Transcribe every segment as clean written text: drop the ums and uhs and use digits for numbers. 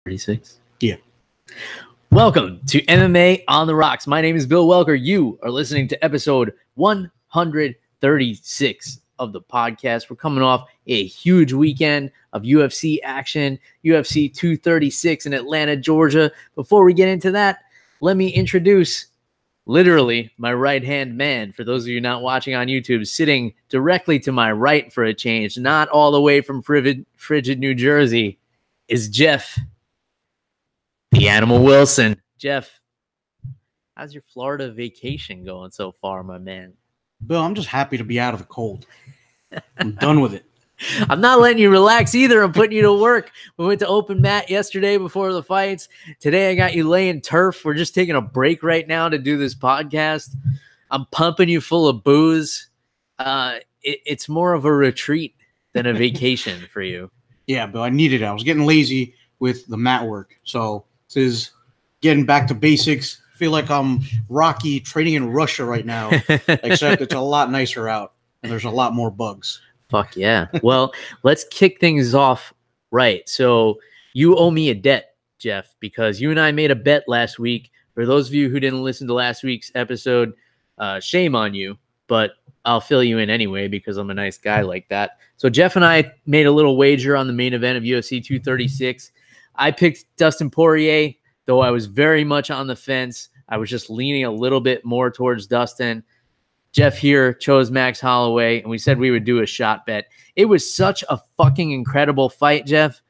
36? Yeah. Welcome to MMA on the Rocks. My name is Bill Welker. You are listening to episode 136 of the podcast. We're coming off a huge weekend of UFC action, UFC 236 in Atlanta, Georgia. Before we get into that, let me introduce literally my right-hand man. For those of you not watching on YouTube, sitting directly to my right for a change, not all the way from frigid New Jersey, is Jeff, the Animal Wilson. Jeff, how's your Florida vacation going so far, my man? Bill, I'm just happy to be out of the cold. I'm done with it. I'm not letting you relax either. I'm putting you to work. We went to open mat yesterday before the fights. Today I got you laying turf. We're just taking a break right now to do this podcast. I'm pumping you full of booze. It's more of a retreat than a vacation for you. Yeah, Bill, I needed it. I was getting lazy with the mat work. So this is getting back to basics. I feel like I'm Rocky training in Russia right now, except it's a lot nicer out and there's a lot more bugs. Fuck yeah. Well, let's kick things off right. So you owe me a debt, Jeff, because you and I made a bet last week. For those of you who didn't listen to last week's episode, shame on you, but I'll fill you in anyway because I'm a nice guy like that. So Jeff and I made a little wager on the main event of UFC 236. I picked Dustin Poirier, though I was very much on the fence. I was just leaning a little bit more towards Dustin. Jeff here chose Max Holloway, and we said we would do a shot bet. It was such a fucking incredible fight, Jeff.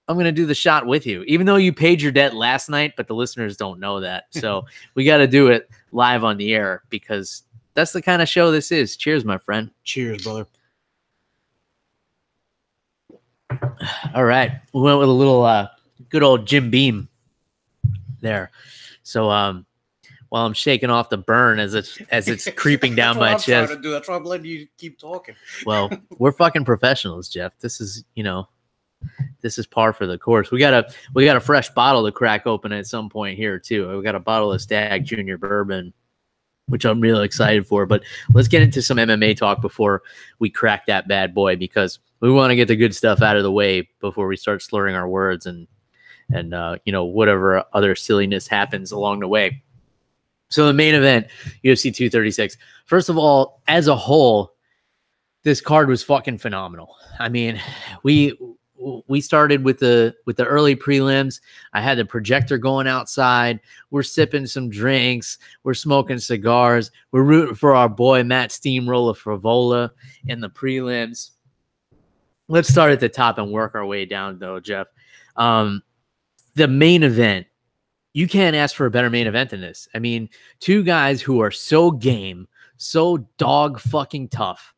I'm going to do the shot with you, even though you paid your debt last night, but the listeners don't know that. So we got to do it live on the air because that's the kind of show this is. Cheers, my friend. Cheers, brother. All right. We went with a little good old Jim Beam there. So while I'm shaking off the burn as it's creeping down my chest. That's why I'm letting you keep talking. Well, we're fucking professionals, Jeff. This is, this is par for the course. We got a fresh bottle to crack open at some point here too. We got a bottle of Stagg Jr bourbon, which I'm really excited for. But let's get into some MMA talk before we crack that bad boy, because we want to get the good stuff out of the way before we start slurring our words and whatever other silliness happens along the way. So the main event, UFC 236. First of all, as a whole, this card was fucking phenomenal. I mean, we started with the early prelims. I had the projector going outside. We're sipping some drinks. We're smoking cigars. We're rooting for our boy Matt Steamroller Frevola in the prelims. Let's start at the top and work our way down, though, Jeff. The main event. You can't ask for a better main event than this. I mean, two guys who are so game, so dog fucking tough,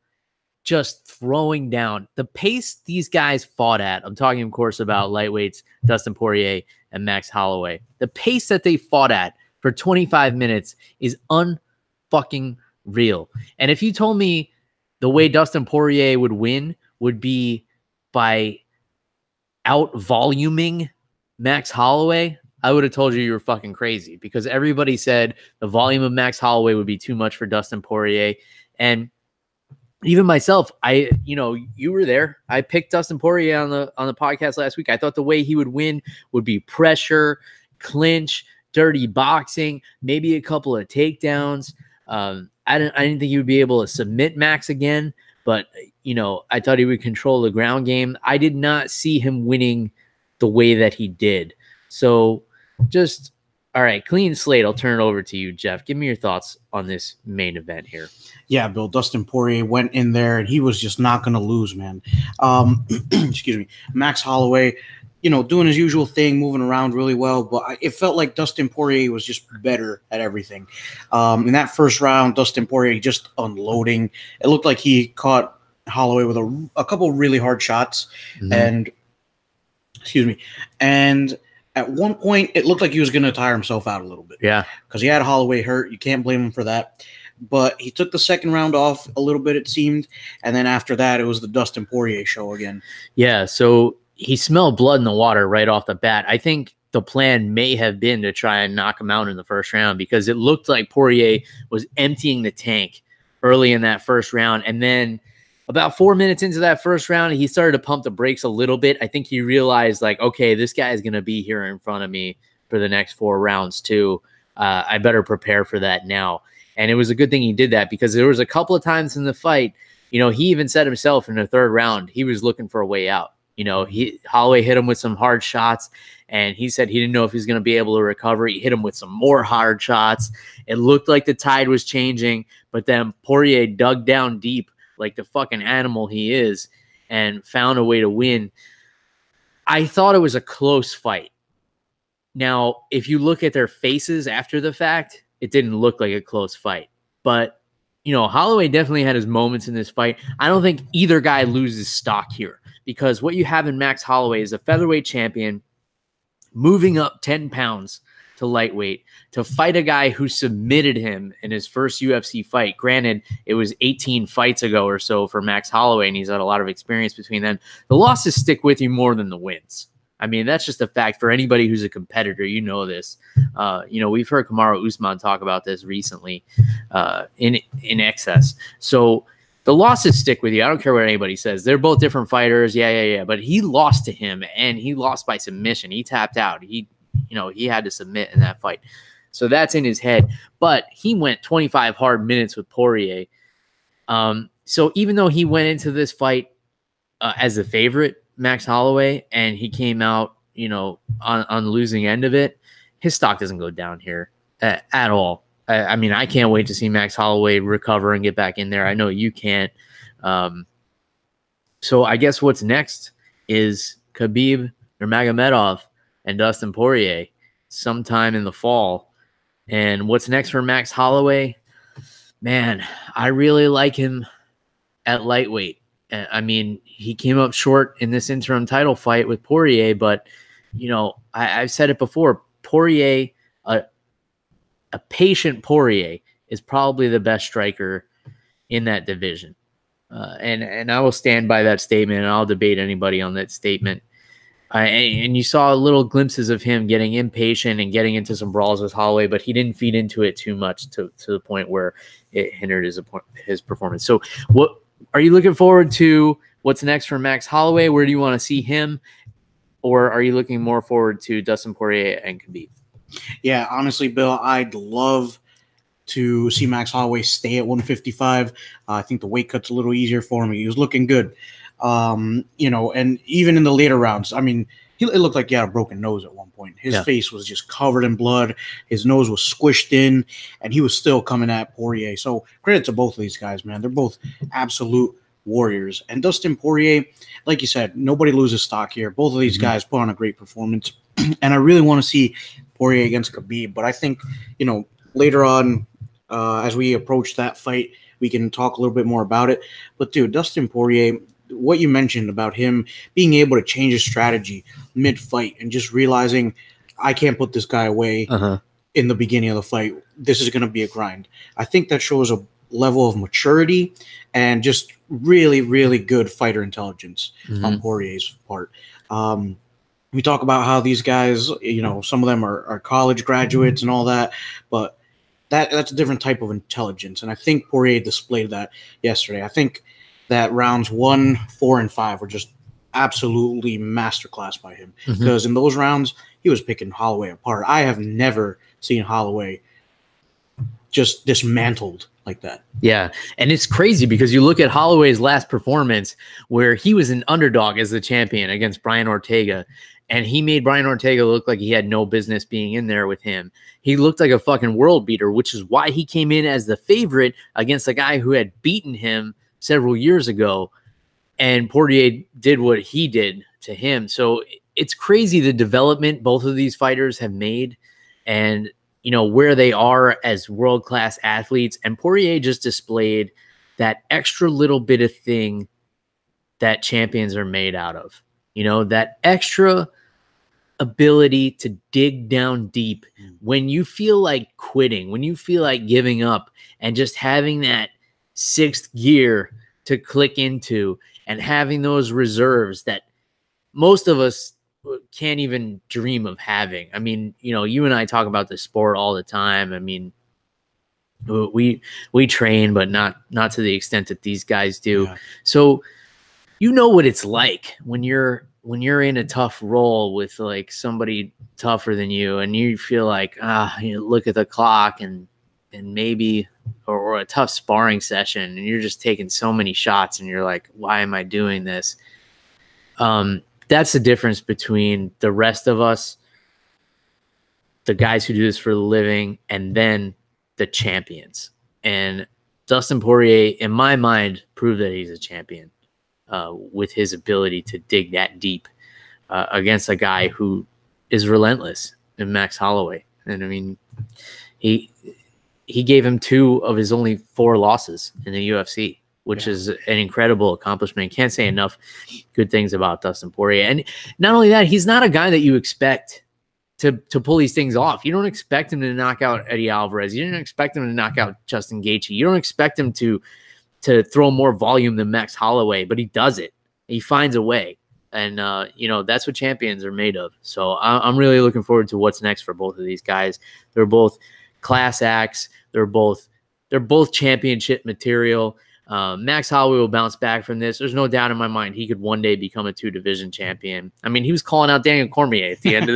just throwing down. The pace these guys fought at, I'm talking, of course, about lightweights Dustin Poirier and Max Holloway. The pace that they fought at for 25 minutes is unfucking real. And if you told me the way Dustin Poirier would win would be by out-voluming Max Holloway, I would have told you were fucking crazy, because everybody said the volume of Max Holloway would be too much for Dustin Poirier. And even myself, you were there. I picked Dustin Poirier on the podcast last week. I thought the way he would win would be pressure, clinch, dirty boxing, maybe a couple of takedowns. I didn't think he would be able to submit Max again, but I thought he would control the ground game. I did not see him winning the way that he did. So just, all right, clean slate. I'll turn it over to you, Jeff. Give me your thoughts on this main event here. Yeah, Bill, Dustin Poirier went in there and he was just not going to lose, man. Excuse me. Max Holloway, doing his usual thing, moving around really well, but it felt like Dustin Poirier was just better at everything. In that first round, Dustin Poirier just unloading. It looked like he caught Holloway with a couple really hard shots, and at one point, it looked like he was going to tire himself out a little bit. Yeah. Because he had Holloway hurt. You can't blame him for that. But he took the second round off a little bit, it seemed. And then after that, it was the Dustin Poirier show again. Yeah, so he smelled blood in the water right off the bat. I think the plan may have been to try and knock him out in the first round, because it looked like Poirier was emptying the tank early in that first round. And then About 4 minutes into that first round, he started to pump the brakes a little bit. I think he realized, like, okay, this guy is going to be here in front of me for the next 4 rounds too. I better prepare for that now. And it was a good thing he did that, because there was a couple of times in the fight, he even said himself in the 3rd round, he was looking for a way out. Holloway hit him with some hard shots, and he said he didn't know if he was going to be able to recover. He hit him with some more hard shots. It looked like the tide was changing, but then Poirier dug down deep like the fucking animal he is and found a way to win. I thought it was a close fight. Now, if you look at their faces after the fact, it didn't look like a close fight. But, Holloway definitely had his moments in this fight. I don't think either guy loses stock here, because what you have in Max Holloway is a featherweight champion moving up 10 pounds to lightweight to fight a guy who submitted him in his first UFC fight. Granted, it was 18 fights ago or so for Max Holloway, and he's had a lot of experience between them. The losses stick with you more than the wins. I mean, that's just a fact for anybody who's a competitor. You know this. We've heard Kamaru Usman talk about this recently in excess. So the losses stick with you. I don't care what anybody says. They're both different fighters. Yeah. But he lost to him, and he lost by submission. He tapped out. He had to submit in that fight. So that's in his head. But he went 25 hard minutes with Poirier. So even though he went into this fight as the favorite, Max Holloway, and he came out, on the losing end of it, his stock doesn't go down here at all. I mean, I can't wait to see Max Holloway recover and get back in there. I know you can't. So I guess what's next is Khabib Nurmagomedov and Dustin Poirier sometime in the fall. And what's next for Max Holloway? Man, I really like him at lightweight. I mean, he came up short in this interim title fight with Poirier, but, I've said it before, Poirier, a patient Poirier is probably the best striker in that division. And I will stand by that statement, and I'll debate anybody on that statement. And you saw little glimpses of him getting impatient and getting into some brawls with Holloway, but he didn't feed into it too much to the point where it hindered his performance. So what are you looking forward to? What's next for Max Holloway? Where do you want to see him? Or are you looking more forward to Dustin Poirier and Khabib? Yeah, honestly, Bill, I'd love to see Max Holloway stay at 155. I think the weight cut's a little easier for him. He was looking good. And even in the later rounds, I mean, it looked like he had a broken nose at one point. His face was just covered in blood. His nose was squished in, and he was still coming at Poirier. So credit to both of these guys, man. They're both absolute warriors. And Dustin Poirier, like you said, nobody loses stock here. Both of these guys put on a great performance. And I really want to see Poirier against Khabib. But I think, later on, as we approach that fight, we can talk a little bit more about it. But, dude, Dustin Poirier, what you mentioned about him being able to change his strategy mid-fight and just realizing I can't put this guy away in the beginning of the fight. This is going to be a grind. I think that shows a level of maturity and just really, really good fighter intelligence on Poirier's part. We talk about how these guys, some of them are college graduates and all that, but that's a different type of intelligence. And I think Poirier displayed that yesterday. I think that rounds 1, 4, and 5 were just absolutely masterclass by him, because in those rounds he was picking Holloway apart. I have never seen Holloway just dismantled like that. Yeah, and it's crazy because you look at Holloway's last performance where he was an underdog as the champion against Brian Ortega, and he made Brian Ortega look like he had no business being in there with him. He looked like a fucking world beater, which is why he came in as the favorite against a guy who had beaten him several years ago, and Poirier did what he did to him. So it's crazy the development both of these fighters have made, and where they are as world-class athletes. And Poirier just displayed that extra little bit of thing that champions are made out of. That extra ability to dig down deep when you feel like quitting, when you feel like giving up, and just having that sixth gear to click into, and having those reserves that most of us can't even dream of having. I mean, you and I talk about the sport all the time. I mean, we train, but not to the extent that these guys do. Yeah. So you know what it's like when you're in a tough role with like somebody tougher than you, and you feel like you look at the clock and maybe or a tough sparring session, and you're just taking so many shots, and you're like, why am I doing this? That's the difference between the rest of us, the guys who do this for the living, and then the champions. And Dustin Poirier, in my mind, proved that he's a champion with his ability to dig that deep against a guy who is relentless in Max Holloway. And I mean, he gave him 2 of his only 4 losses in the UFC, which is an incredible accomplishment. Can't say enough good things about Dustin Poirier. And not only that, he's not a guy that you expect to pull these things off. You don't expect him to knock out Eddie Alvarez. You don't expect him to knock out Justin Gaethje. You don't expect him to throw more volume than Max Holloway, but he does it. He finds a way. And, that's what champions are made of. So I'm really looking forward to what's next for both of these guys. They're both class acts. They're both championship material. Max Holloway will bounce back from this. There's no doubt in my mind he could one day become a 2-division champion. I mean, he was calling out Daniel Cormier at the end of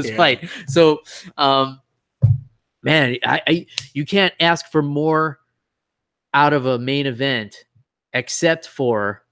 this fight. So, man, you can't ask for more out of a main event except for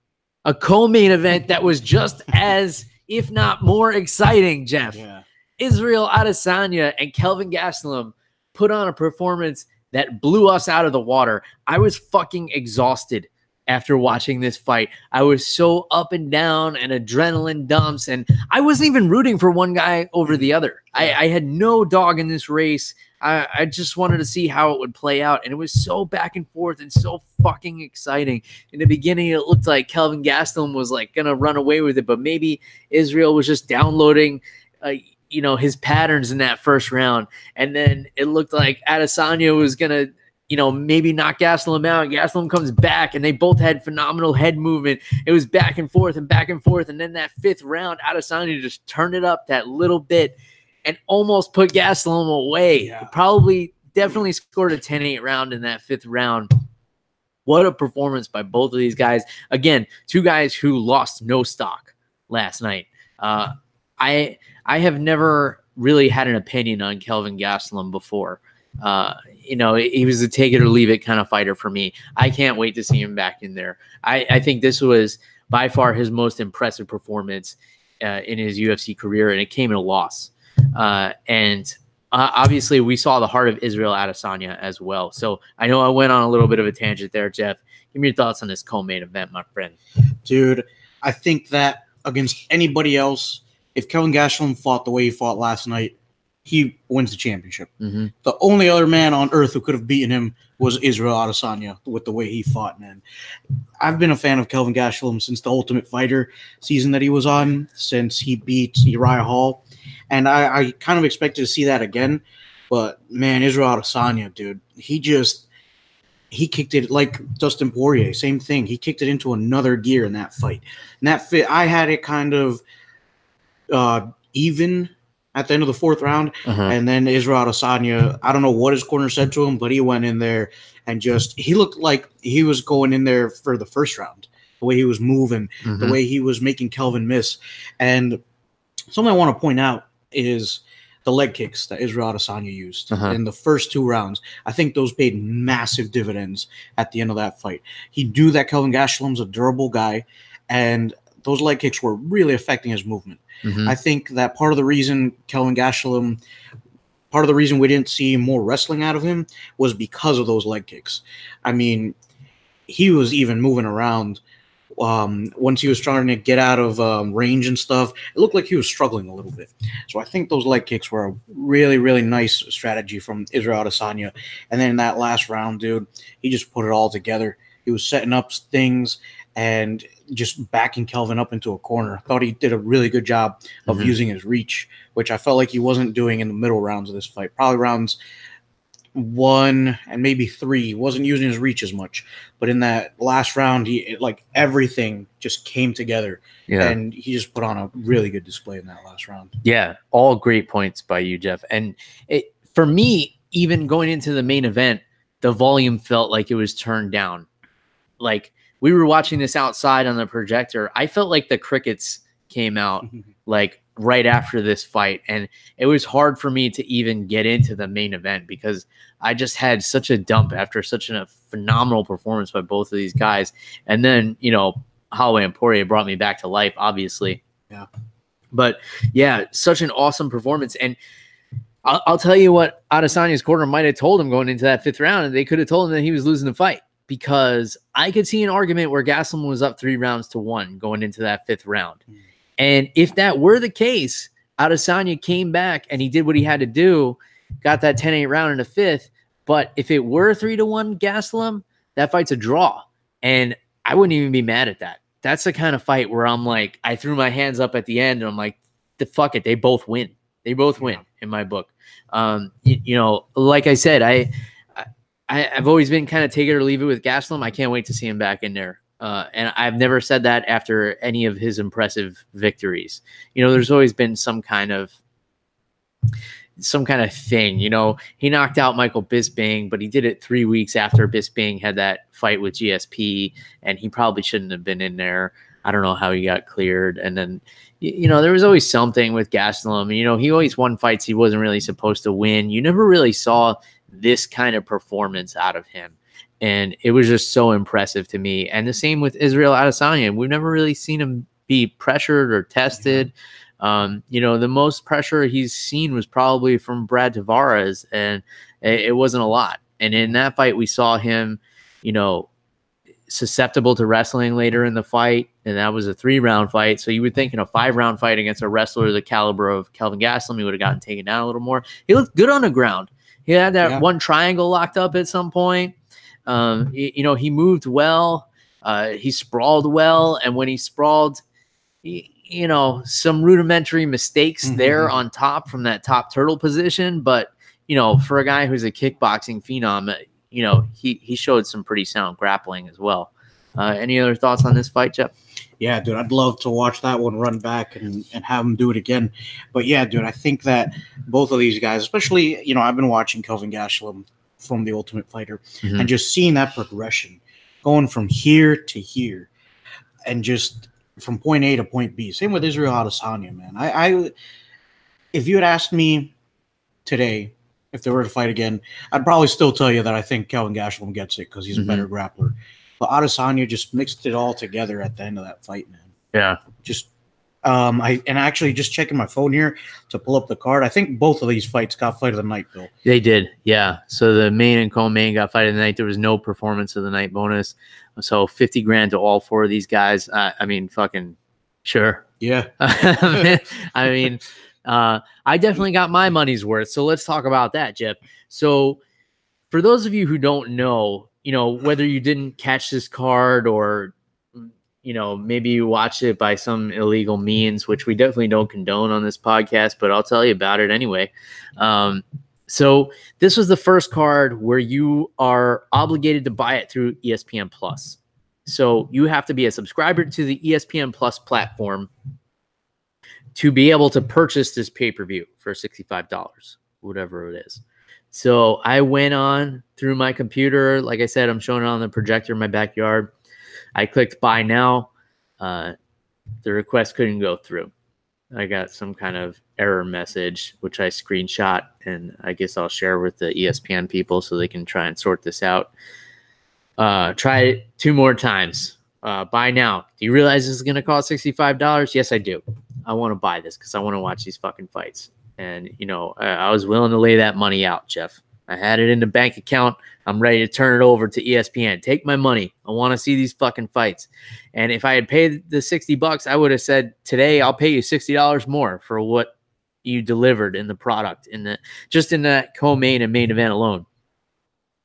a co-main event that was just as, if not more exciting, Jeff. Yeah. Israel Adesanya and Kelvin Gastelum put on a performance that blew us out of the water. I was fucking exhausted after watching this fight. I was so up and down and adrenaline dumps, and I wasn't even rooting for one guy over the other. I had no dog in this race. I just wanted to see how it would play out, and it was so back and forth and so fucking exciting. In the beginning, it looked like Kelvin Gastelum was like gonna run away with it, but maybe Israel was just downloading his patterns in that first round. And then it looked like Adesanya was going to, maybe knock Gastelum out. Gastelum comes back, and they both had phenomenal head movement. It was back and forth and back and forth. And then that 5th round, Adesanya just turned it up that little bit and almost put Gastelum away. Yeah. Definitely scored a 10-8 round in that 5th round. What a performance by both of these guys. Again, 2 guys who lost no stock last night. I have never really had an opinion on Kelvin Gastelum before. He was a take it or leave it kind of fighter for me. I can't wait to see him back in there. I think this was by far his most impressive performance in his UFC career, and it came in a loss. Obviously, we saw the heart of Israel Adesanya as well. So I know I went on a little bit of a tangent there, Jeff. Give me your thoughts on this co-main event, my friend. Dude, I think that against anybody else, if Kelvin Gastelum fought the way he fought last night, he wins the championship. Mm-hmm. The only other man on earth who could have beaten him was Israel Adesanya with the way he fought, man. I've been a fan of Kelvin Gastelum since the Ultimate Fighter season that he was on, since he beat Uriah Hall. And I kind of expected to see that again. But, man, Israel Adesanya, dude, he kicked it like Dustin Poirier. Same thing. He kicked it into another gear in that fight. And that fit, I had it kind of even at the end of the 4th round. And then Israel Adesanya, I don't know what his corner said to him, but he went in there and he looked like he was going in there for the 1st round. The way he was moving, the way he was making Kelvin miss. And something I want to point out is the leg kicks that Israel Adesanya used in the first 2 rounds. I think those paid massive dividends at the end of that fight. He knew that Kelvin Gastelum's a durable guy, and those leg kicks were really affecting his movement. I think that part of the reason we didn't see more wrestling out of him was because of those leg kicks. I mean, he was even moving around once he was starting to get out of range and stuff. It looked like he was struggling a little bit. So I think those leg kicks were a really, really nice strategy from Israel Adesanya. And then in that last round, dude, he just put it all together. He was setting up things and just backing Kelvin up into a corner. I thought he did a really good job of using his reach, which I felt like he wasn't doing in the middle rounds of this fight. Probably rounds 1 and maybe 3. He wasn't using his reach as much. But in that last round, everything just came together. Yeah. And he just put on a really good display in that last round. Yeah, all great points by you, Jeff. And for me, even going into the main event, the volume felt like it was turned down. Like we were watching this outside on the projector. I felt like the crickets came out like right after this fight. And it was hard for me to even get into the main event because I just had such a dump after such a phenomenal performance by both of these guys. And then, you know, Holloway and Poirier brought me back to life, obviously. Yeah. But yeah, such an awesome performance. And I'll tell you what Adesanya's corner might have told him going into that 5th round, and they could have told him that he was losing the fight, because I could see an argument where Gastelum was up 3-1 going into that 5th round. And if that were the case, Adesanya came back and he did what he had to do, got that 10-8 round in the 5th. But if it were 3-1 Gastelum, that fight's a draw. And I wouldn't even be mad at that. That's the kind of fight where I'm like, I threw my hands up at the end and I'm like, fuck it, they both win. They both win in my book. You know, like I said, I've always been kind of take it or leave it with Gastelum. I can't wait to see him back in there. And I've never said that after any of his impressive victories. You know, there's always been some kind of thing. You know, he knocked out Michael Bisping, but he did it 3 weeks after Bisping had that fight with GSP, and he probably shouldn't have been in there. I don't know how he got cleared. And then, you know, there was always something with Gastelum. You know, he always won fights he wasn't really supposed to win. You never really saw this kind of performance out of him. And it was just so impressive to me. And the same with Israel Adesanya. We've never really seen him be pressured or tested. You know, the most pressure he's seen was probably from Brad Tavares, and it wasn't a lot. And in that fight, we saw him, you know, susceptible to wrestling later in the fight, and that was a 3-round fight. So you would think in a 5-round fight against a wrestler the caliber of Kelvin Gastelum, he would have gotten taken down a little more. He looked good on the ground. He had that one triangle locked up at some point. You know, he moved well. He sprawled well, and when he sprawled, you know, some rudimentary mistakes there on top from that top turtle position. But, you know, for a guy who's a kickboxing phenom, you know, he showed some pretty sound grappling as well. Any other thoughts on this fight, Jeff? Yeah, dude, I'd love to watch that one run back and have him do it again. But yeah, dude, I think that both of these guys, especially, you know, I've been watching Kelvin Gastelum from The Ultimate Fighter and just seeing that progression going from here to here and just from point A to point B. Same with Israel Adesanya, man. I if you had asked me today if they were to fight again, I'd probably still tell you that I think Kelvin Gastelum gets it because he's a better grappler. But Adesanya just mixed it all together at the end of that fight, man. Yeah. Just I actually just checking my phone here to pull up the card. I think both of these fights got fight of the night, Bill. They did, yeah. So the main and co-main got fight of the night. There was no performance of the night bonus. So $50,000 to all 4 of these guys. I mean, fucking sure. Yeah. I mean, I definitely got my money's worth. So let's talk about that, Jeff. So for those of you who don't know, you know, whether you didn't catch this card or, you know, maybe you watched it by some illegal means, which we definitely don't condone on this podcast, but I'll tell you about it anyway. So this was the first card where you are obligated to buy it through ESPN Plus. So you have to be a subscriber to the ESPN Plus platform to be able to purchase this pay-per-view for $65, whatever it is. So I went on through my computer. Like I said, I'm showing it on the projector in my backyard. I clicked buy now. The request couldn't go through. I got some kind of error message, which I screenshot, and I guess I'll share with the ESPN people so they can try and sort this out. Try it 2 more times. Buy now. Do you realize this is going to cost $65? Yes, I do. I want to buy this because I want to watch these fucking fights. And, you know, I was willing to lay that money out, Jeff. I had it in the bank account. I'm ready to turn it over to ESPN. Take my money. I want to see these fucking fights. And if I had paid the $60, I would have said, today I'll pay you $60 more for what you delivered in the product, just in that co-main and main event alone.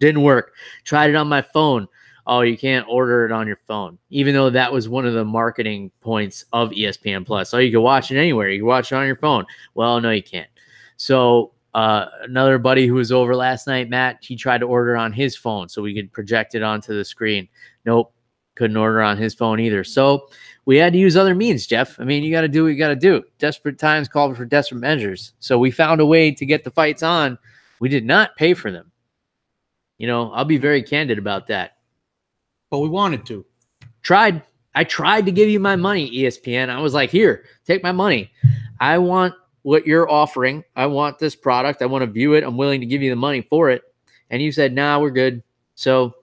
Didn't work. Tried it on my phone. Oh, you can't order it on your phone, even though that was one of the marketing points of ESPN Plus. Oh, you can watch it anywhere. You can watch it on your phone. Well, no, you can't. So another buddy who was over last night, Matt, he tried to order on his phone so we could project it onto the screen. Nope, couldn't order on his phone either. So we had to use other means, Jeff. I mean, you got to do what you got to do. Desperate times call for desperate measures. So we found a way to get the fights on We did not pay for them. You know, I'll be very candid about that. But we wanted to. I tried to give you my money, ESPN. I was like, here, take my money. I want what you're offering. I want this product. I want to view it. I'm willing to give you the money for it. And you said, nah, we're good. So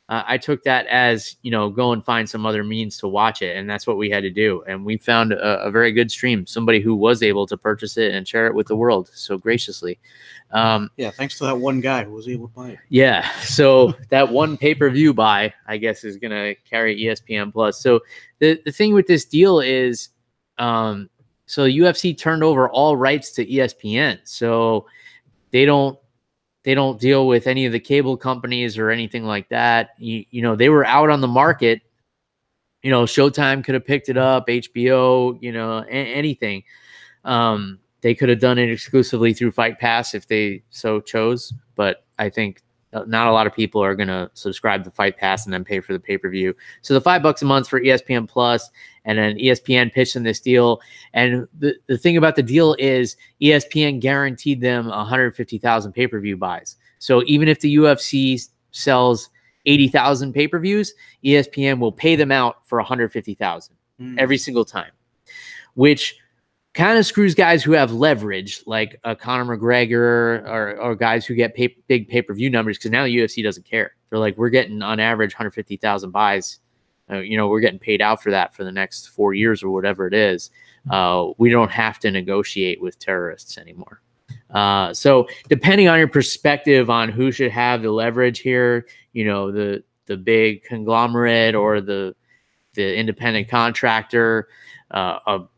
I took that as, you know, go and find some other means to watch it. And that's what we had to do. And we found a very good stream, somebody who was able to purchase it and share it with the world so graciously. Yeah, thanks to that one guy who was able to buy it. Yeah, so that one pay-per-view buy, I guess, is going to carry ESPN Plus. So the thing with this deal is, so UFC turned over all rights to ESPN. So they don't deal with any of the cable companies or anything like that. You know, they were out on the market. You know, Showtime could have picked it up, HBO, you know, anything. They could have done it exclusively through Fight Pass if they so chose. But I think not a lot of people are going to subscribe to Fight Pass and then pay for the pay-per-view. So the $5 a month for ESPN Plus, and then ESPN pitched in this deal. And the thing about the deal is ESPN guaranteed them 150,000 pay-per-view buys. So even if the UFC sells 80,000 pay-per-views, ESPN will pay them out for 150,000 every single time, which kind of screws guys who have leverage, like Conor McGregor or guys who get big pay-per-view numbers, because now the UFC doesn't care. They're like, we're getting on average 150,000 buys. You know, we're getting paid out for that for the next 4 years or whatever it is. We don't have to negotiate with terrorists anymore. So depending on your perspective on who should have the leverage here, you know, the big conglomerate or the independent contractor,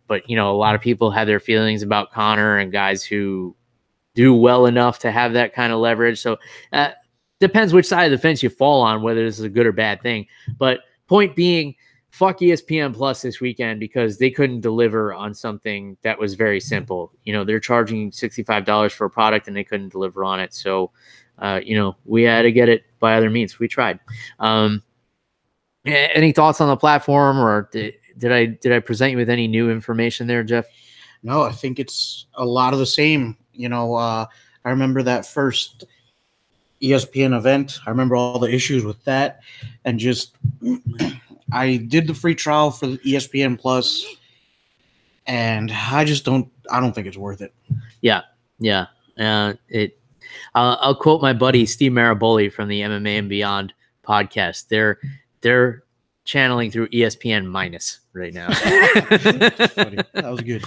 but, you know, a lot of people have their feelings about Conor and guys who do well enough to have that kind of leverage. So depends which side of the fence you fall on, whether this is a good or bad thing. But point being, fuck ESPN Plus this weekend because they couldn't deliver on something that was very simple. You know, they're charging $65 for a product and they couldn't deliver on it. So, you know, we had to get it by other means. We tried. Any thoughts on the platform, or did I present you with any new information there, Jeff? No, I think it's a lot of the same. You know, I remember that first ESPN event. I remember all the issues with that, and just I did the free trial for the ESPN Plus, and I don't think it's worth it. Yeah. I'll quote my buddy Steve Maraboli from the MMA and Beyond podcast. They're channeling through ESPN minus right now. Funny. That was good.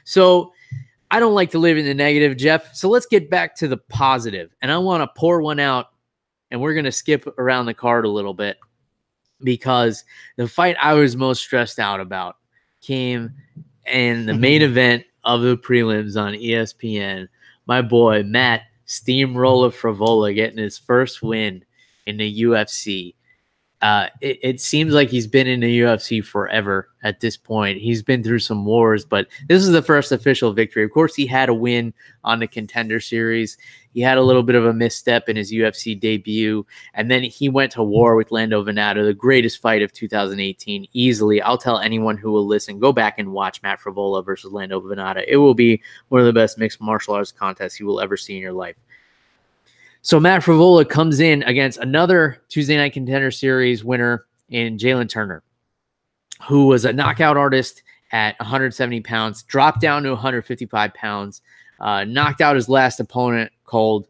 So I don't like to live in the negative, Jeff. So let's get back to the positive. And I want to pour one out, and we're going to skip around the card a little bit, because the fight I was most stressed out about came in the main event of the prelims on ESPN. My boy, Matt Steamroller Frevola, getting his first win in the UFC. It seems like he's been in the UFC forever at this point. He's been through some wars, but this is the first official victory. Of course, he had a win on the Contender Series. He had a little bit of a misstep in his UFC debut, and then he went to war with Lando Venata, the greatest fight of 2018, easily. I'll tell anyone who will listen, go back and watch Matt Frevola versus Lando Venata. It will be one of the best mixed martial arts contests you will ever see in your life. So Matt Frevola comes in against another Tuesday Night Contender Series winner in Jalin Turner, who was a knockout artist at 170 pounds, dropped down to 155 pounds, knocked out his last opponent cold,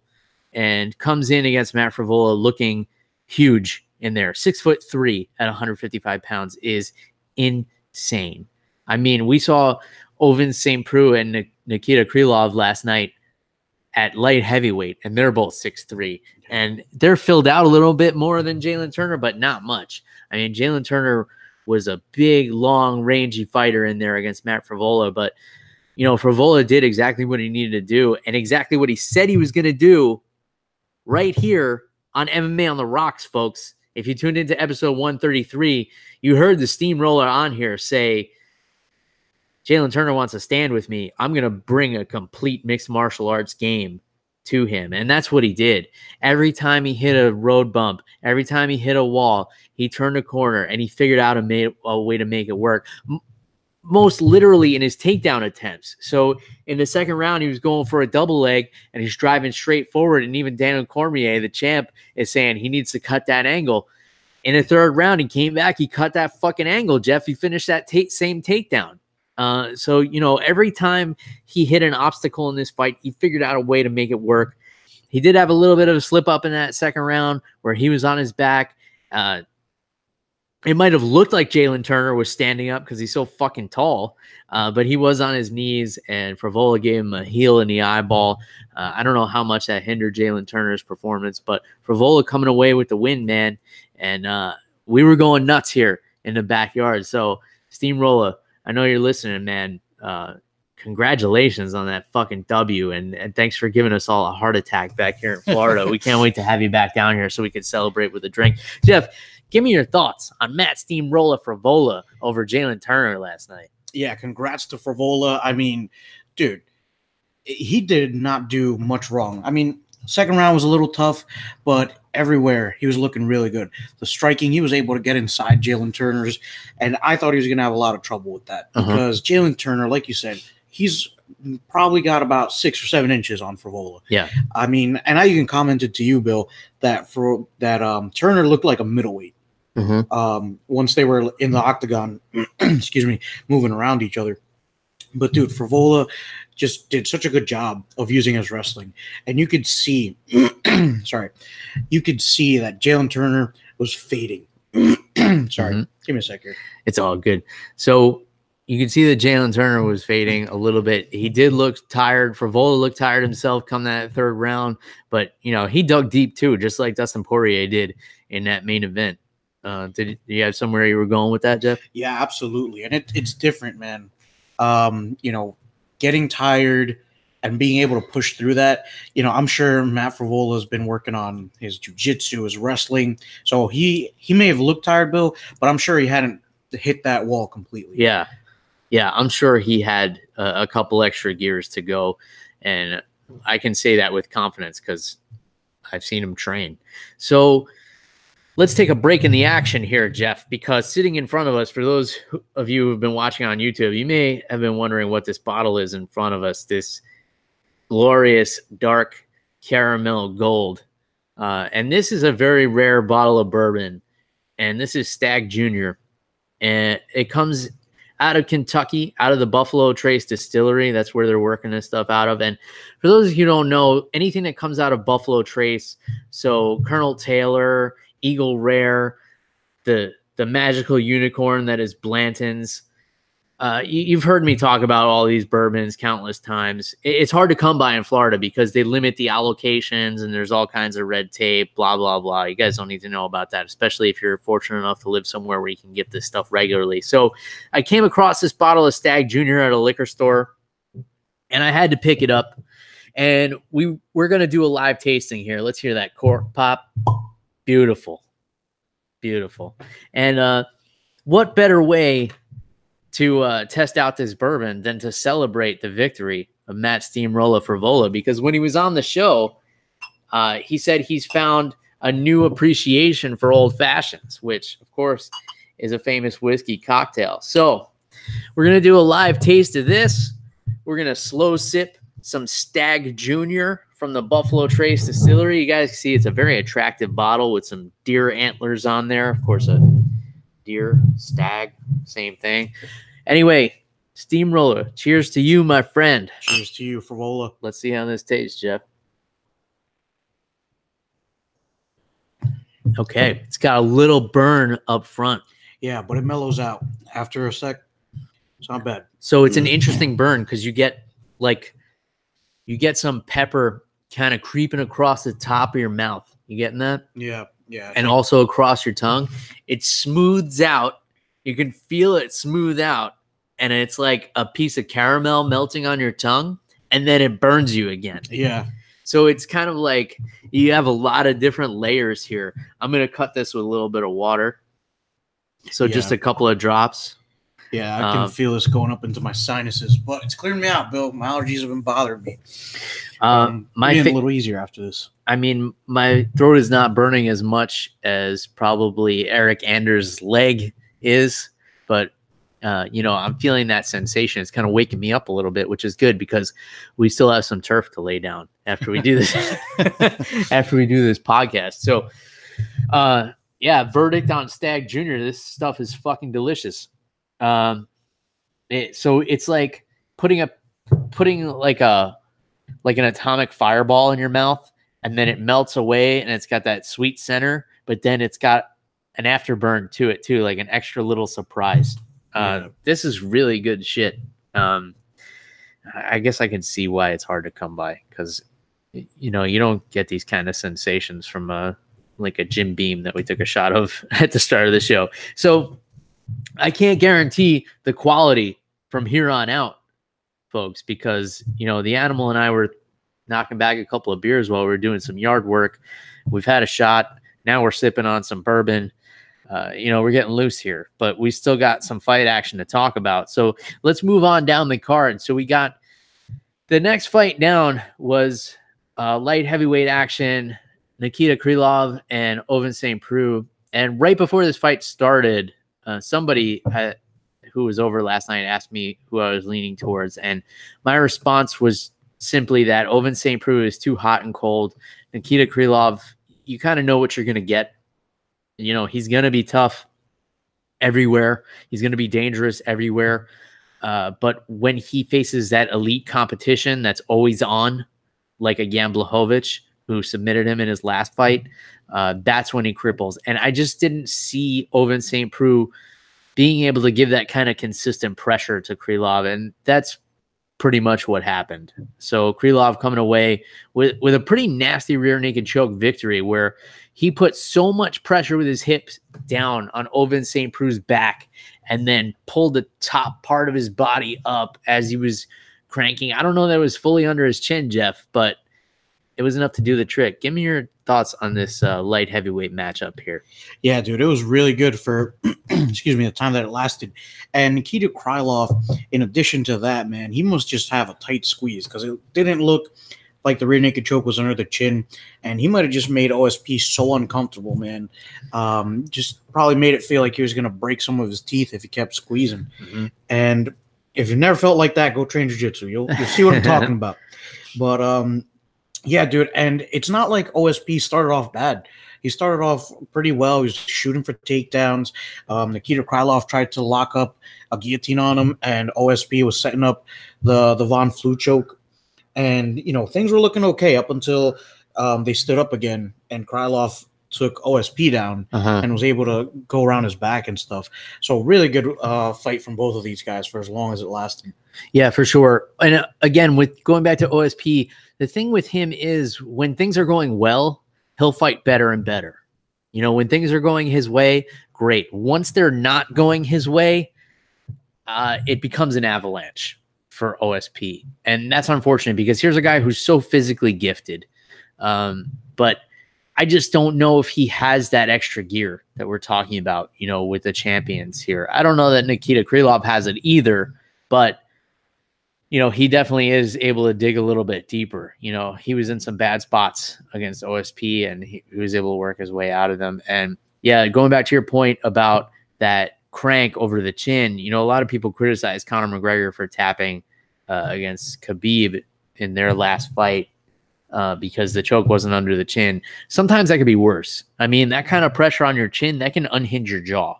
and comes in against Matt Frevola looking huge in there. 6'3" at 155 pounds is insane. I mean, we saw Ovin St. Preux and Nikita Krylov last night at light heavyweight, and they're both 6'3", and they're filled out a little bit more than Jalin Turner, but not much. I mean, Jalin Turner was a big, long, rangy fighter in there against Matt Frevola, but, you know, Frevola did exactly what he needed to do and exactly what he said he was going to do right here on MMA on the Rocks, folks. If you tuned into episode 133, you heard the steamroller on here say, Jalin Turner wants to stand with me. I'm going to bring a complete mixed martial arts game to him. And that's what he did. Every time he hit a road bump, every time he hit a wall, he turned a corner and he figured out a way to make it work. most literally in his takedown attempts. So in the second round, he was going for a double leg and he's driving straight forward. And even Daniel Cormier, the champ, is saying he needs to cut that angle. In the third round, he came back. He cut that fucking angle, Jeff. He finished that same takedown. So, you know, every time he hit an obstacle in this fight, he figured out a way to make it work. He did have a little bit of a slip up in that second round where he was on his back. It might have looked like Jalin Turner was standing up because he's so fucking tall, but he was on his knees, and Frevola gave him a heel in the eyeball. I don't know how much that hindered Jalin Turner's performance, but Frevola coming away with the win, man. And we were going nuts here in the backyard. So, Steamroller, I know you're listening, man. Congratulations on that fucking W, and thanks for giving us all a heart attack back here in Florida. We can't wait to have you back down here so we can celebrate with a drink. Jeff, give me your thoughts on Matt Steamroller Frevola over Jalin Turner last night. Yeah, congrats to Frevola. I mean, dude, he did not do much wrong. I mean, second round was a little tough, but everywhere he was looking really good. The striking, he was able to get inside Jalin Turner's, and I thought he was going to have a lot of trouble with that because Jalin Turner, like you said, he's probably got about 6 or 7 inches on Frevola. Yeah. I mean, and I even commented to you, Bill, that Turner looked like a middleweight. Once they were in the octagon, excuse me, moving around each other. But dude, Frevola just did such a good job of using his wrestling, and you could see, you could see that Jalin Turner was fading. Sorry, give me a sec here. It's all good. So you can see that Jalin Turner was fading a little bit. He did look tired. Frevola looked tired himself come that third round, but you know he dug deep too, just like Dustin Poirier did in that main event. Did you have somewhere you were going with that, Jeff? Yeah, absolutely. And it's different, man. You know, getting tired and being able to push through that. You know, I'm sure Matt Frevola has been working on his jiu-jitsu, his wrestling. So he may have looked tired, Bill, but I'm sure he hadn't hit that wall completely. Yeah. Yeah, I'm sure he had a couple extra gears to go. And I can say that with confidence because I've seen him train. So let's take a break in the action here, Jeff, because sitting in front of us, for those of you who've been watching on YouTube, you may have been wondering what this bottle is in front of us, this glorious dark caramel gold. And this is a very rare bottle of bourbon, and this is Stagg Jr. And it comes out of Kentucky, out of the Buffalo Trace Distillery. That's where they're working this stuff out of. And for those of you who don't know, anything that comes out of Buffalo Trace, so Colonel Taylor, Eagle Rare, the magical unicorn that is Blanton's. You've heard me talk about all these bourbons countless times. It's hard to come by in Florida because they limit the allocations and there's all kinds of red tape, blah, blah, blah. You guys don't need to know about that, especially if you're fortunate enough to live somewhere where you can get this stuff regularly. So I came across this bottle of Stagg Jr. at a liquor store, and I had to pick it up. And we're going to do a live tasting here. Let's hear that cork pop. Beautiful. Beautiful. And what better way to test out this bourbon than to celebrate the victory of Matt Steamroller Frevola? Because when he was on the show, he said he's found a new appreciation for old fashions, which, of course, is a famous whiskey cocktail. So we're going to do a live taste of this. We're going to slow sip some Stagg Jr. from the Buffalo Trace Distillery. You guys can see it's a very attractive bottle with some deer antlers on there. Of course, a deer, stag, same thing. Anyway, Steamroller, cheers to you, my friend. Cheers to you, Frevola. Let's see how this tastes, Jeff. Okay, it's got a little burn up front. Yeah, but it mellows out after a sec. It's not bad. So it's an interesting burn because you get some pepper kind of creeping across the top of your mouth. You getting that? Yeah, yeah. And also across your tongue. It smooths out. You can feel it smooth out. And it's like a piece of caramel melting on your tongue. And then it burns you again. Yeah. So it's kind of like you have a lot of different layers here. I'm going to cut this with a little bit of water. So just a couple of drops. Yeah, I can feel this going up into my sinuses, but it's clearing me out, Bill. My allergies have been bothering me. Being a little easier after this. I mean, my throat is not burning as much as probably Eric Anders' leg is, but I'm feeling that sensation. It's kind of waking me up a little bit, which is good because we still have some turf to lay down after we do this, after we do this podcast. So, verdict on Stagg Jr. This stuff is fucking delicious. So it's like putting like an atomic fireball in your mouth, and then it melts away, and it's got that sweet center, but then it's got an afterburn to it too, like an extra little surprise. This is really good shit. I guess I can see why it's hard to come by, because you don't get these kind of sensations from like a Jim Beam that we took a shot of at the start of the show. So I can't guarantee the quality from here on out, folks, because the animal and I were knocking back a couple of beers while we were doing some yard work. We've had a shot. Now we're sipping on some bourbon. We're getting loose here, but we still got some fight action to talk about. So let's move on down the card. So we got the next fight down was light heavyweight action, Nikita Krylov and Ovince St. Preux. And right before this fight started, somebody who was over last night asked me who I was leaning towards. And my response was simply that Ovince St. Preux is too hot and cold. Nikita Krylov, you kind of know what you're going to get. He's going to be tough everywhere. He's going to be dangerous everywhere. But when he faces that elite competition that's always on, like a Jan Blachowicz, who submitted him in his last fight, that's when he cripples. And I just didn't see Ovince St. Preux being able to give that kind of consistent pressure to Krylov. And that's pretty much what happened. So Krylov coming away with a pretty nasty rear naked choke victory, where he put so much pressure with his hips down on Ovince St. Preux's back and then pulled the top part of his body up as he was cranking. I don't know that it was fully under his chin, Jeff, but it was enough to do the trick. Give me your thoughts on this light heavyweight matchup here. Yeah, dude, it was really good for, the time that it lasted. And Nikita Krylov, in addition to that, man, he must just have a tight squeeze, because it didn't look like the rear naked choke was under the chin, and he might have just made OSP so uncomfortable, man. Just probably made it feel like he was going to break some of his teeth if he kept squeezing. Mm-hmm. And if you've never felt like that, go train jiu-jitsu. You'll see what I'm talking about. But yeah, dude, and it's not like OSP started off bad. He started off pretty well. He was shooting for takedowns. Nikita Krylov tried to lock up a guillotine on him, and OSP was setting up the Von Flue choke. And, things were looking okay up until they stood up again, and Krylov took OSP down and was able to go around his back and stuff. So really good fight from both of these guys for as long as it lasted. Yeah, for sure. And again, with going back to OSP, the thing with him is when things are going well, he'll fight better and better. When things are going his way, great. Once they're not going his way, it becomes an avalanche for OSP. And that's unfortunate, because here's a guy who's so physically gifted. But I just don't know if he has that extra gear that we're talking about, with the champions here. I don't know that Nikita Krylov has it either, but he definitely is able to dig a little bit deeper. He was in some bad spots against OSP, and he was able to work his way out of them. And yeah, going back to your point about that crank over the chin, a lot of people criticize Conor McGregor for tapping against Khabib in their last fight because the choke wasn't under the chin. Sometimes that could be worse. I mean, that kind of pressure on your chin, that can unhinge your jaw.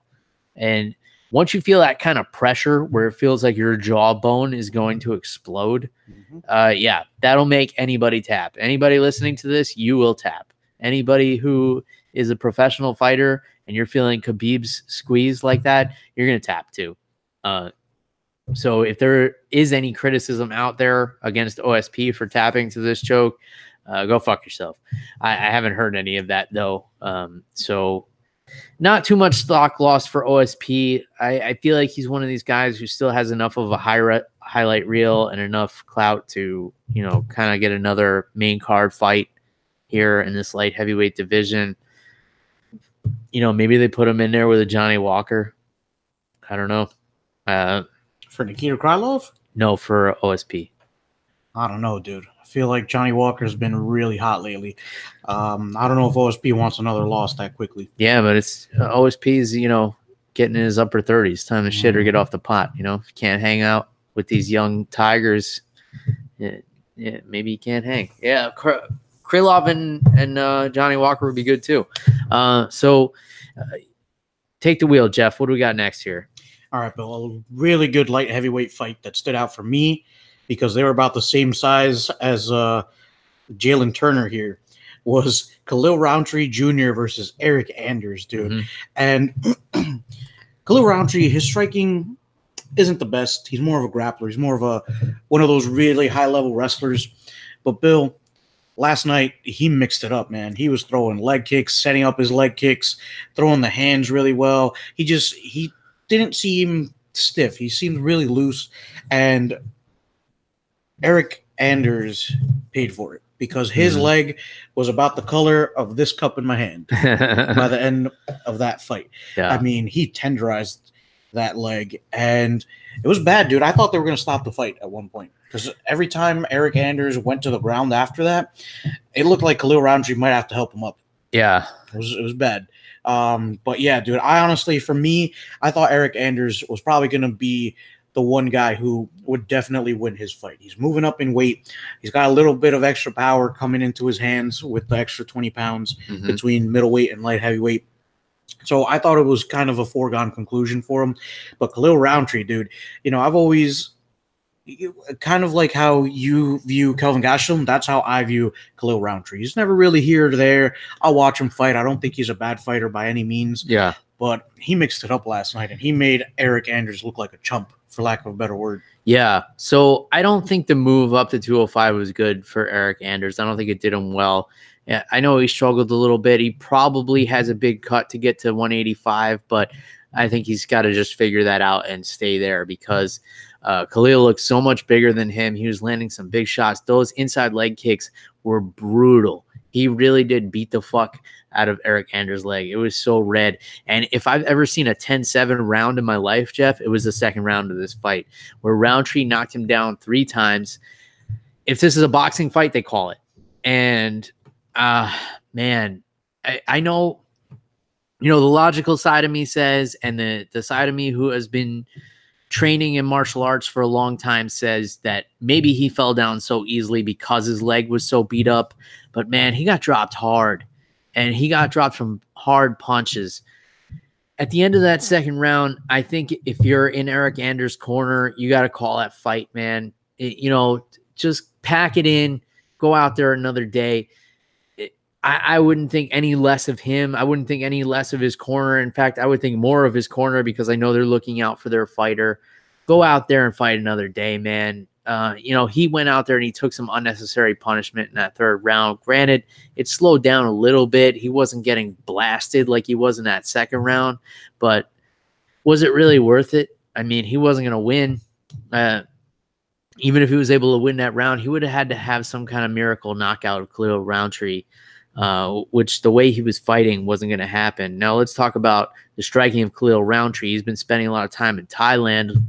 And once you feel that kind of pressure where it feels like your jawbone is going to explode, yeah, that'll make anybody tap. Anybody listening to this, you will tap. Anybody who is a professional fighter and you're feeling Khabib's squeeze like that, you're going to tap too. So if there is any criticism out there against OSP for tapping to this choke, go fuck yourself. I haven't heard any of that though. So not too much stock lost for OSP. I feel like he's one of these guys who still has enough of a highlight reel and enough clout to, kind of get another main card fight here in this light heavyweight division. Maybe they put him in there with a Johnny Walker. I don't know. For Nikita Krylov? No, for OSP. I don't know, dude. I feel like Johnny Walker's been really hot lately. I don't know if OSP wants another loss that quickly. Yeah, but it's OSP's, getting in his upper 30s. Time to shit or get off the pot. You know, if you can't hang out with these young tigers, maybe you can't hang. Yeah, Krylov and Johnny Walker would be good too. So take the wheel, Jeff. What do we got next here? All right, Bill. A really good light heavyweight fight that stood out for me because they were about the same size as Jalin Turner here. Was Khalil Rountree Jr. versus Eric Anders, dude. Mm-hmm. And Khalil Rountree, his striking isn't the best. He's more of a grappler. He's more of one of those really high-level wrestlers. But, Bill, last night, he mixed it up, man. He was throwing leg kicks, setting up his leg kicks, throwing the hands really well. He didn't seem stiff. He seemed really loose. And Eric Anders paid for it because his leg was about the color of this cup in my hand by the end of that fight. Yeah. I mean, he tenderized that leg, and it was bad, dude. I thought they were going to stop the fight at one point because every time Eric Anders went to the ground after that, it looked like Khalil Rountree might have to help him up. Yeah. It was bad. But yeah, dude, I honestly, for me, I thought Eric Anders was probably going to be the one guy who would definitely win his fight. He's moving up in weight. He's got a little bit of extra power coming into his hands with the extra 20 pounds between middleweight and light heavyweight. So I thought it was kind of a foregone conclusion for him. But Khalil Rountree, dude, you know, I've always kind of like how you view Kelvin Gastelum, that's how I view Khalil Rountree. He's never really here or there. I'll watch him fight. I don't think he's a bad fighter by any means. Yeah. But he mixed it up last night, and he made Eric Anders look like a chump, for lack of a better word. Yeah. So I don't think the move up to 205 was good for Eric Anders. I don't think it did him well. Yeah, I know he struggled a little bit. He probably has a big cut to get to 185, but I think he's got to just figure that out and stay there because Khalil looks so much bigger than him. He was landing some big shots. Those inside leg kicks were brutal. He really did beat the fuck out of Eric Anders' leg. It was so red. And if I've ever seen a 10-7 round in my life, Jeff, it was the second round of this fight where Rountree knocked him down 3 times. If this is a boxing fight, they call it. And man, I know, you know, the logical side of me says, and the side of me who has been training in martial arts for a long time says that maybe he fell down so easily because his leg was so beat up. But man, he got dropped hard, and he got dropped from hard punches. At the end of that second round, I think if you're in Eric Anders' corner, you got to call that fight, man. You know, just pack it in, go out there another day. I wouldn't think any less of him. I wouldn't think any less of his corner. In fact, I would think more of his corner because I know they're looking out for their fighter. Go out there and fight another day, man. You know, he went out there and he took some unnecessary punishment in that third round. Granted, it slowed down a little bit. He wasn't getting blasted like he was in that second round, but was it really worth it? I mean, he wasn't going to win. Even if he was able to win that round, he would have had to have some kind of miracle knockout of Khalil Rountree, which the way he was fighting wasn't going to happen. Now let's talk about the striking of Khalil Rountree. He's been spending a lot of time in Thailand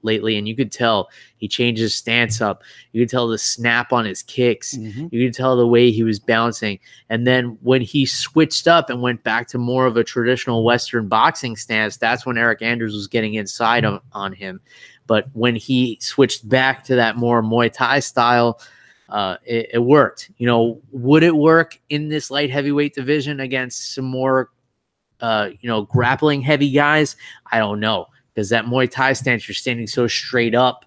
lately, and you could tell he changed his stance up. You could tell the snap on his kicks. You could tell the way he was bouncing. And then when he switched up and went back to more of a traditional Western boxing stance, that's when Eric Anders was getting inside on him. But when he switched back to that more Muay Thai style, it worked. You know, would it work in this light heavyweight division against some more, you know, grappling heavy guys? I don't know. Because that Muay Thai stance, you're standing so straight up,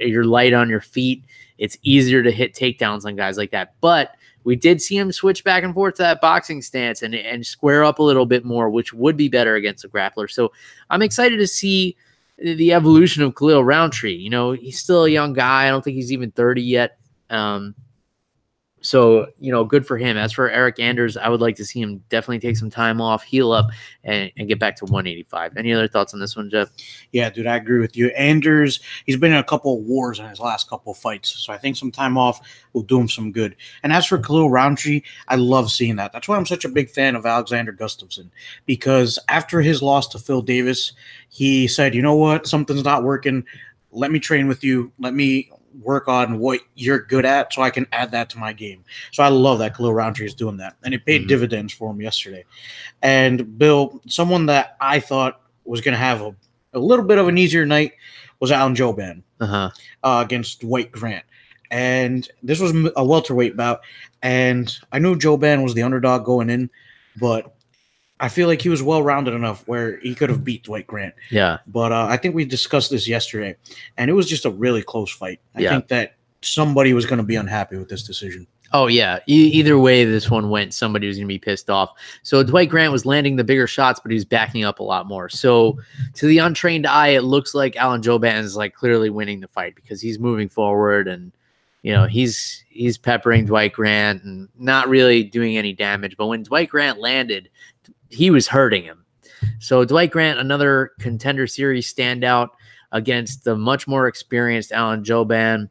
you're light on your feet. It's easier to hit takedowns on guys like that. But we did see him switch back and forth to that boxing stance and square up a little bit more, which would be better against a grappler. So I'm excited to see the evolution of Khalil Rountree. You know, he's still a young guy. I don't think he's even 30 yet. So, you know, good for him. As for Eric Anders, I would like to see him definitely take some time off, heal up, and get back to 185. Any other thoughts on this one, Jeff? Yeah, dude, I agree with you. Anders, he's been in a couple of wars in his last couple of fights, so I think some time off will do him some good. And as for Khalil Rountree, I love seeing that. That's why I'm such a big fan of Alexander Gustafsson, because after his loss to Phil Davis, he said, you know what, something's not working. Let me train with you. Let me work on what you're good at so I can add that to my game. So I love that Khalil Rountree is doing that. And it paid dividends for him yesterday. And Bill, someone that I thought was going to have a little bit of an easier night was Alan Jouban against Dwight Grant. And this was a welterweight bout. And I knew Jouban was the underdog going in, but I feel like he was well-rounded enough where he could have beat Dwight Grant. Yeah. But I think we discussed this yesterday, and it was just a really close fight. I think that somebody was going to be unhappy with this decision. Oh, yeah. Either way this one went, somebody was going to be pissed off. So Dwight Grant was landing the bigger shots, but he was backing up a lot more. So to the untrained eye, it looks like Alan Jouban is like clearly winning the fight because he's moving forward and, you know, he's peppering Dwight Grant and not really doing any damage. But when Dwight Grant landed, he was hurting him. So Dwight Grant, another Contender Series standout against the much more experienced Alan Jouban.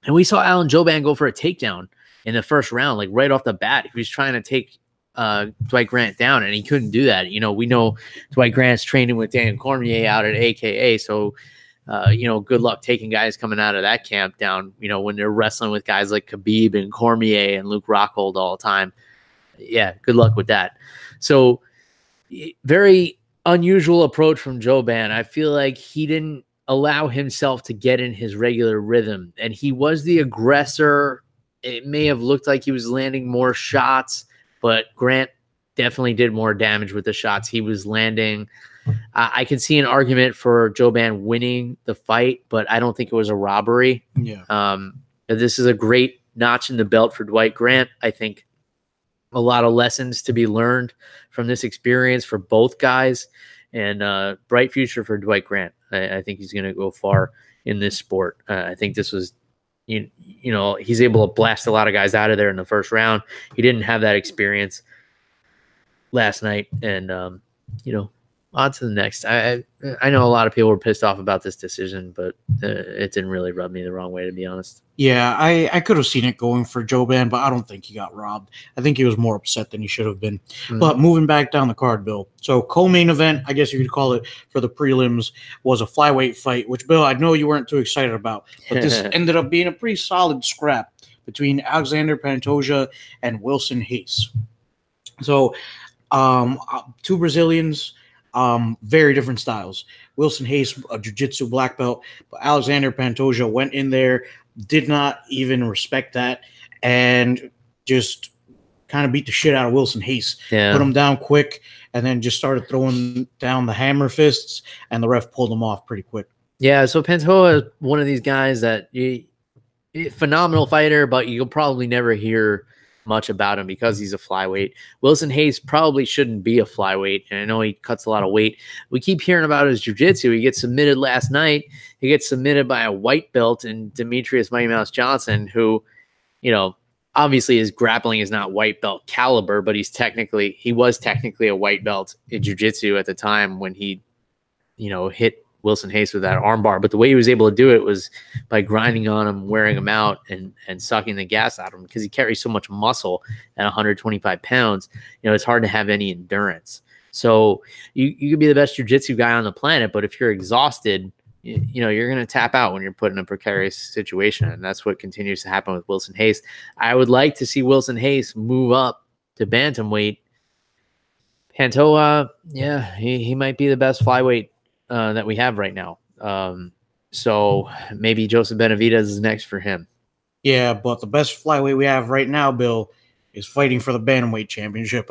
And we saw Alan Jouban go for a takedown in the first round, like right off the bat. He was trying to take Dwight Grant down, and he couldn't do that. You know, we know Dwight Grant's training with Daniel Cormier out at AKA, so, you know, good luck taking guys coming out of that camp down, you know, when they're wrestling with guys like Khabib and Cormier and Luke Rockhold all the time. Yeah, good luck with that. So very unusual approach from Jouban. I feel like he didn't allow himself to get in his regular rhythm, and he was the aggressor. It may have looked like he was landing more shots, but Grant definitely did more damage with the shots he was landing. I could see an argument for Jouban winning the fight, but I don't think it was a robbery. Yeah. This is a great notch in the belt for Dwight Grant. I think a lot of lessons to be learned from this experience for both guys, and bright future for Dwight Grant. I think he's going to go far in this sport. I think this was, you know, he's able to blast a lot of guys out of there in the first round. He didn't have that experience last night, and you know, on to the next. I know a lot of people were pissed off about this decision, but it didn't really rub me the wrong way, to be honest. Yeah, I could have seen it going for Jouban, but I don't think he got robbed. I think he was more upset than he should have been. But moving back down the card, Bill. So co-main event, I guess you could call it, for the prelims was a flyweight fight, which, Bill, I know you weren't too excited about, but this ended up being a pretty solid scrap between Alexander Pantoja and Wilson Hayes. So two Brazilians, very different styles. Wilson Hayes, a jiu-jitsu black belt, but Alexander Pantoja went in there, did not even respect that, and just kind of beat the shit out of Wilson Hayes. Yeah. Put him down quick, and then just started throwing down the hammer fists, and the ref pulled him off pretty quick. Yeah, so Pantoja is one of these guys that phenomenal fighter, but you'll probably never hear much about him because he's a flyweight. Wilson Hayes probably shouldn't be a flyweight, and I know he cuts a lot of weight. We keep hearing about his jiu-jitsu. He gets submitted last night. He gets submitted by a white belt in Demetrius Mighty Mouse Johnson, who, you know, obviously his grappling is not white belt caliber, but he was technically a white belt in jiu-jitsu at the time when he, you know, hit Wilson Hayes with that armbar. But the way he was able to do it was by grinding on him, wearing him out, and sucking the gas out of him, because he carries so much muscle at 125 pounds. You know, it's hard to have any endurance. So you could be the best jiu-jitsu guy on the planet, but if you're exhausted, you know, you're going to tap out when you're put in a precarious situation. And that's what continues to happen with Wilson Hayes. I would like to see Wilson Hayes move up to bantamweight. Pantoja, yeah, he might be the best flyweight that we have right now. So maybe Joseph Benavidez is next for him. Yeah, but the best flyweight we have right now, Bill, is fighting for the bantamweight championship.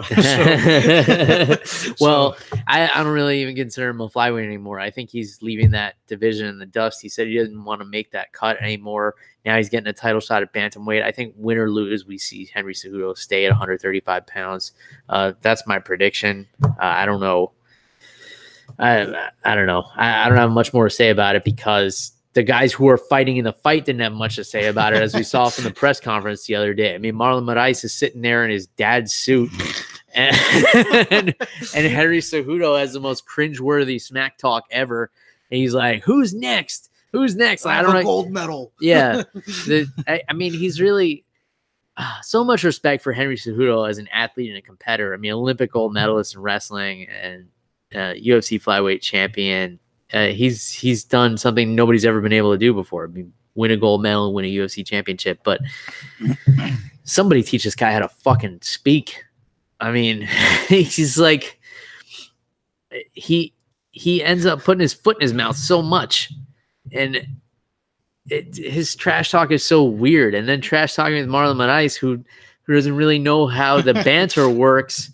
Well, I don't really even consider him a flyweight anymore. I think he's leaving that division in the dust. He said he doesn't want to make that cut anymore. Now he's getting a title shot at bantamweight. I think win or lose, we see Henry Cejudo stay at 135 pounds. That's my prediction. I don't know. I don't know. I don't have much more to say about it, because the guys who are fighting in the fight didn't have much to say about it, as we saw from the press conference the other day. I mean, Marlon Moraes is sitting there in his dad's suit, and Henry Cejudo has the most cringeworthy smack talk ever. And he's like, "Who's next? Who's next?" I don't know. Gold medal. Yeah. I mean, he's really so much respect for Henry Cejudo as an athlete and a competitor. I mean, Olympic gold medalist in wrestling and UFC flyweight champion. He's done something nobody's ever been able to do before. I mean, win a gold medal, win a UFC championship, but somebody teach this guy how to fucking speak. I mean, he's like, he ends up putting his foot in his mouth so much, and his trash talk is so weird. And then trash talking with Marlon Moraes, who doesn't really know how the banter works.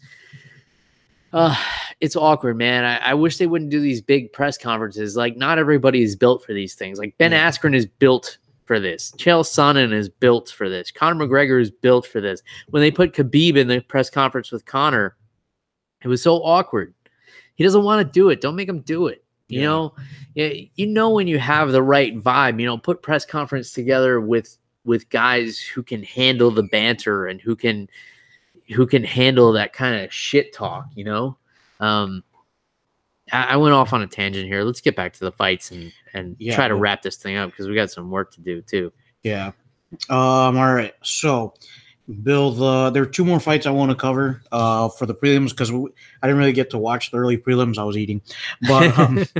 It's awkward, man. I wish they wouldn't do these big press conferences. Like, not everybody is built for these things. Like, Ben Askren is built for this. Chael Sonnen is built for this. Conor McGregor is built for this. When they put Khabib in the press conference with Conor, it was so awkward. He doesn't want to do it. Don't make him do it. You know, when you have the right vibe, put press conference together with guys who can handle the banter and who can handle that kind of shit talk, I went off on a tangent here. Let's get back to the fights and try to wrap this thing up because we got some work to do too. Yeah. All right. So, Bill, there are 2 more fights I want to cover for the prelims because I didn't really get to watch the early prelims. I was eating, but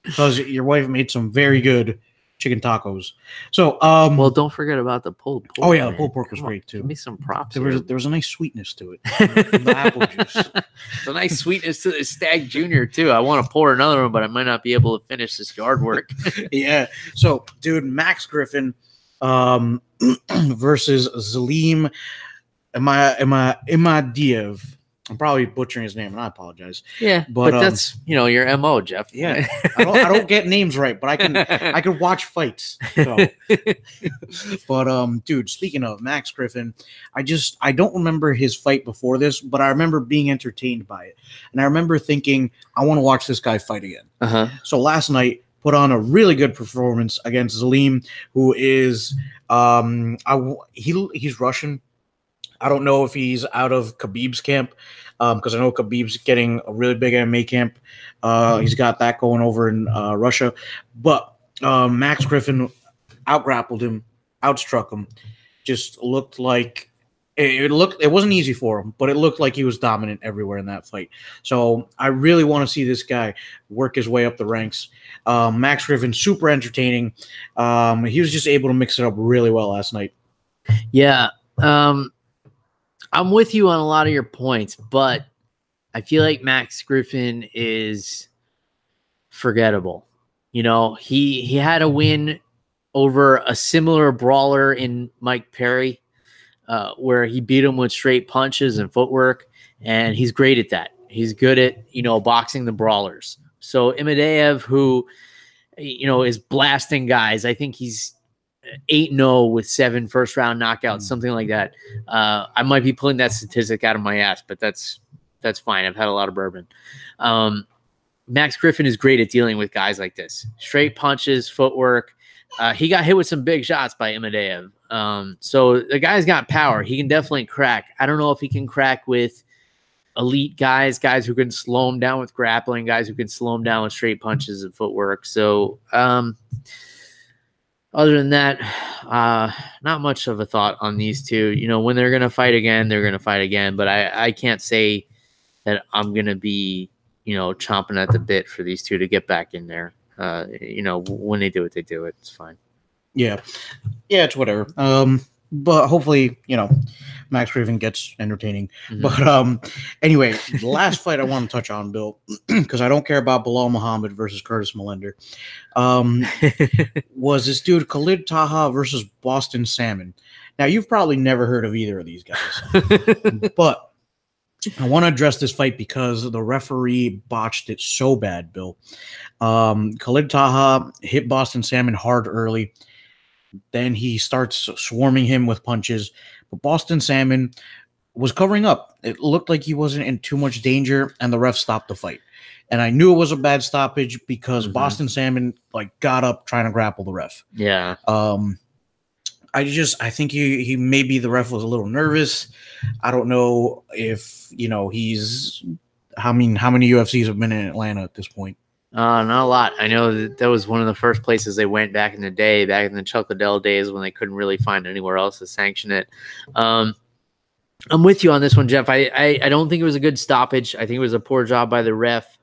because your wife made some very good chicken tacos. So, well, don't forget about the pulled pork. Oh yeah, the pulled pork was great too. Give me some props. There was a nice sweetness to it. From the apple juice. There's a nice sweetness to the Stagg Jr. too. I want to pour another one, but I might not be able to finish this yard work. Yeah. So, dude, Max Griffin versus Jalin Imadiev. I'm probably butchering his name, and I apologize. Yeah, but that's your MO, Jeff. Yeah, I don't get names right, but I can watch fights. So. But dude, speaking of Max Griffin, I don't remember his fight before this, but I remember being entertained by it, and I remember thinking I want to watch this guy fight again. So last night, put on a really good performance against Jalin, who is he's Russian. I don't know if he's out of Khabib's camp because I know Khabib's getting a really big MMA camp. He's got that going over in Russia. But Max Griffin out-grappled him, outstruck him. Just looked like it wasn't easy for him, but it looked like he was dominant everywhere in that fight. So I really want to see this guy work his way up the ranks. Max Griffin, super entertaining. He was just able to mix it up really well last night. Yeah. I'm with you on a lot of your points, but I feel like Max Griffin is forgettable. He had a win over a similar brawler in Mike Perry, where he beat him with straight punches and footwork, and he's great at that. He's good at, boxing the brawlers. So Imadiev, who, is blasting guys, I think he's 8-0 with 7 first-round knockouts, something like that. I might be pulling that statistic out of my ass, but that's fine. I've had a lot of bourbon. Max Griffin is great at dealing with guys like this. Straight punches, footwork. He got hit with some big shots by Imadiev. So the guy's got power. He can definitely crack. I don't know if he can crack with elite guys who can slow him down with grappling, guys who can slow him down with straight punches and footwork. So, other than that, not much of a thought on these two. When they're going to fight again, they're going to fight again. But I can't say that I'm going to be, chomping at the bit for these two to get back in there. When they do it, they do it. It's fine. Yeah, it's whatever. But hopefully, Max Griffin gets entertaining. Mm-hmm. But anyway, the last fight I want to touch on, Bill, because I don't care about Bilal Muhammad versus Curtis Millender, was this dude Khalid Taha versus Boston Salmon. Now, you've probably never heard of either of these guys, but I want to address this fight because the referee botched it so bad, Bill. Khalid Taha hit Boston Salmon hard early. Then he starts swarming him with punches. But Boston Salmon was covering up. It looked like he wasn't in too much danger, and the ref stopped the fight. And I knew it was a bad stoppage because Boston Salmon got up trying to grapple the ref. Yeah. I think he maybe the ref was a little nervous. I don't know if he's how many UFCs have been in Atlanta at this point. Not a lot. I know that was one of the first places they went back in the day, back in the Chuck Liddell days when they couldn't really find anywhere else to sanction it. I'm with you on this one, Jeff. I don't think it was a good stoppage. I think it was a poor job by the ref.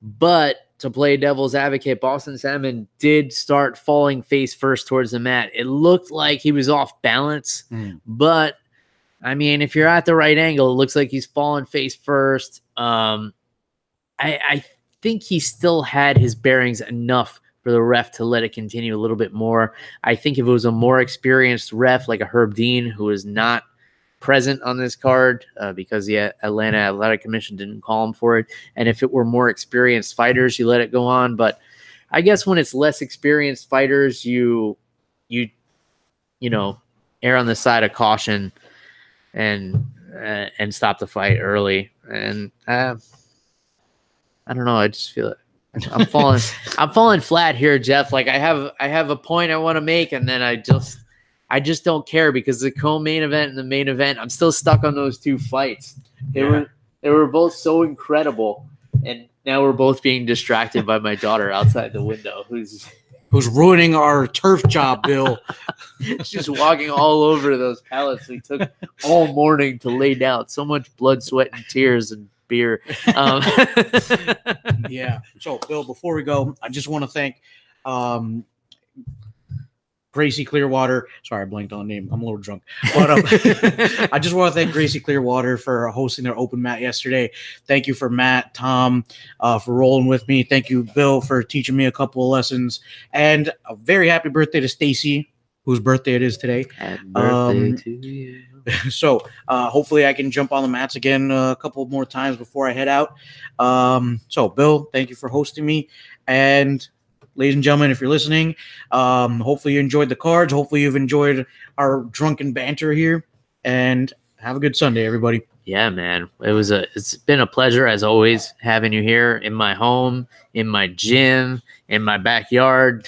But to play devil's advocate, Boston Salmon did start falling face first towards the mat. It looked like he was off balance. But, I mean, if you're at the right angle, it looks like he's falling face first. think he still had his bearings enough for the ref to let it continue a little bit more. I think if it was a more experienced ref like a Herb Dean, who is not present on this card because the Atlanta Athletic Commission didn't call him for it, and if it were more experienced fighters, you let it go on. But I guess when it's less experienced fighters, you know, err on the side of caution and stop the fight early. And I don't know. I just feel it. I'm falling flat here, Jeff. Like I have a point I want to make, and then I just don't care because the co-main event and the main event, I'm still stuck on those two fights. They were both so incredible, and now we're both being distracted by my daughter outside the window, who's ruining our turf job, Bill. She's walking all over those pallets we took all morning to lay down. So much blood, sweat, and tears and beer. Yeah. So, Bill, before we go, I just want to thank Gracie Clearwater. Sorry, I blanked on the name. I'm a little drunk. But I just want to thank Gracie Clearwater for hosting their open mat yesterday. Thank you for Matt, Tom, for rolling with me. Thank you, Bill, for teaching me a couple of lessons. And a very happy birthday to Stacy, whose birthday it is today. Happy birthday to you. So hopefully I can jump on the mats again a couple more times before I head out. So, Bill, thank you for hosting me. And ladies and gentlemen, if you're listening, hopefully you enjoyed the cards. Hopefully you've enjoyed our drunken banter here. And have a good Sunday, everybody. Yeah, man. It's been a pleasure, as always, having you here in my home, in my gym, in my backyard,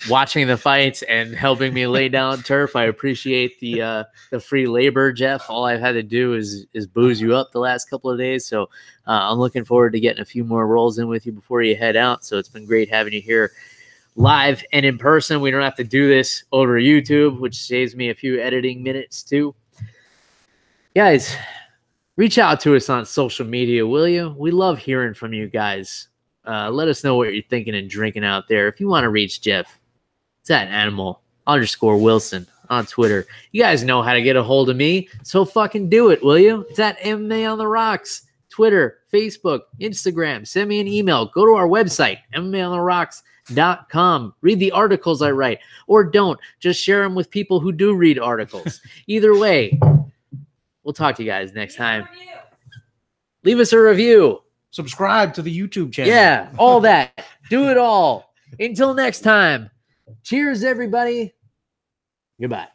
watching the fights and helping me lay down turf. I appreciate the free labor, Jeff. All I've had to do is booze you up the last couple of days. So I'm looking forward to getting a few more rolls in with you before you head out. So it's been great having you here live and in person. We don't have to do this over YouTube, which saves me a few editing minutes too. Guys, reach out to us on social media, will you? We love hearing from you guys. Let us know what you're thinking and drinking out there. If you want to reach Jeff, it's at @animal_Wilson on Twitter. You guys know how to get a hold of me, so fucking do it, will you? It's at MMA on the Rocks. Twitter, Facebook, Instagram. Send me an email. Go to our website, MMAontheRocks.com. Read the articles I write, or don't. Just share them with people who do read articles. Either way, we'll talk to you guys next time. Leave us a review. Subscribe to the YouTube channel. Yeah, all that. Do it all. Until next time. Cheers, everybody. Goodbye.